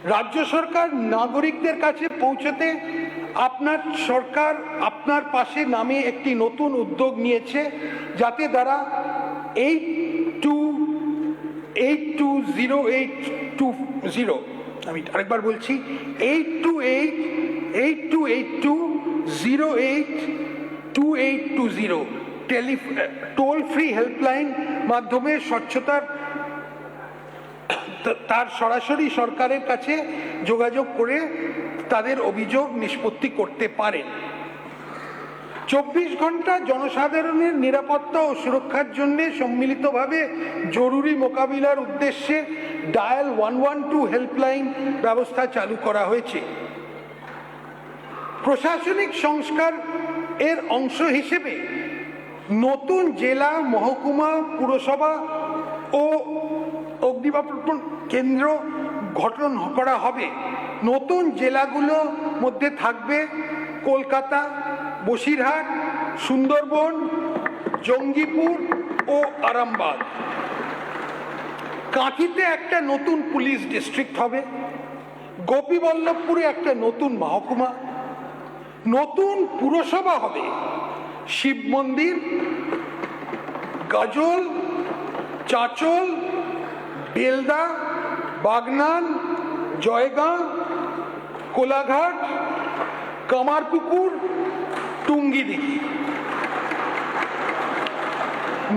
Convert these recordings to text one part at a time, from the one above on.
রাজ্য সরকার নাগরিকদের কাছে পৌঁছতে আপনার সরকার আপনার পাশে নামে একটি নতুন উদ্যোগ নিয়েছে, যাতে দ্বারা 820820, আমি আরেকবার বলছি 8282082820 টোল ফ্রি হেল্পলাইন মাধ্যমে স্বচ্ছতার তার সরাসরি সরকারের কাছে যোগাযোগ করে তাদের অভিযোগ নিষ্পত্তি করতে পারেন। 24 ঘন্টা জনসাধারণের নিরাপত্তা ও সুরক্ষার জন্য সম্মিলিতভাবে জরুরি মোকাবিলার উদ্দেশ্যে ডায়াল 112 হেল্পলাইন ব্যবস্থা চালু করা হয়েছে। প্রশাসনিক সংস্কার এর অংশ হিসেবে নতুন জেলা, মহকুমা, পুরসভা ও অগ্নিনির্বাপন কেন্দ্র গঠন করা হবে। নতুন জেলাগুলোর মধ্যে থাকবে কলকাতা, বসিরহাট, সুন্দরবন, জঙ্গিপুর ও আরামবাগ। কাঁথিতে একটা নতুন পুলিশ ডিস্ট্রিক্ট হবে। গোপীবল্লভপুরে একটা নতুন মহকুমা, নতুন পুরসভা হবে। শিব মন্দির, গাজল, চাঁচল, বেলদা, বাগনান, জয়গাঁ, কোলাঘাট, কামারপুকুর, টুঙ্গিদিঘি।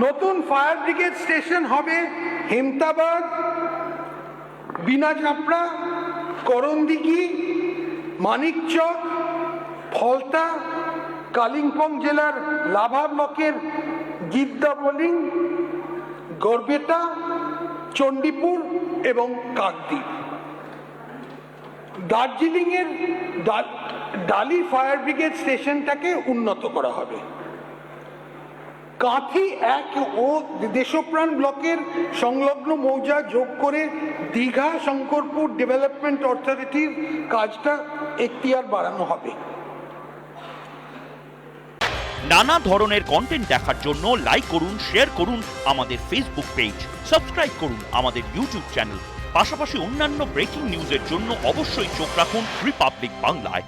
নতুন ফায়ার ব্রিগেড স্টেশন হবে হেমতাবাদ, বিনাচাপড়া, করণদিঘি, মানিকচক, ফলতা, কালিম্পং জেলার লাভা ব্লকের গিদ্দাবলিং, গড়বেতা, চণ্ডীপুর এবং কাকদ্বীপ। দার্জিলিংয়ের ডালি ফায়ার ব্রিগেড স্টেশনটাকে উন্নত করা হবে। কাঁথি 1 ও দেশপ্রাণ ব্লকের সংলগ্ন মৌজা যোগ করে দীঘা শঙ্করপুর ডেভেলপমেন্ট অথরিটির কাজটা এখতিয়ার বাড়ানো হবে। নানা ধরনের কন্টেন্ট দেখার জন্য লাইক করুন, শেয়ার করুন আমাদের ফেসবুক পেজ, সাবস্ক্রাইব করুন আমাদের ইউটিউব চ্যানেল। পাশাপাশি অন্যান্য ব্রেকিং নিউজের জন্য অবশ্যই চোখ রাখুন রিপাবলিক বাংলায়।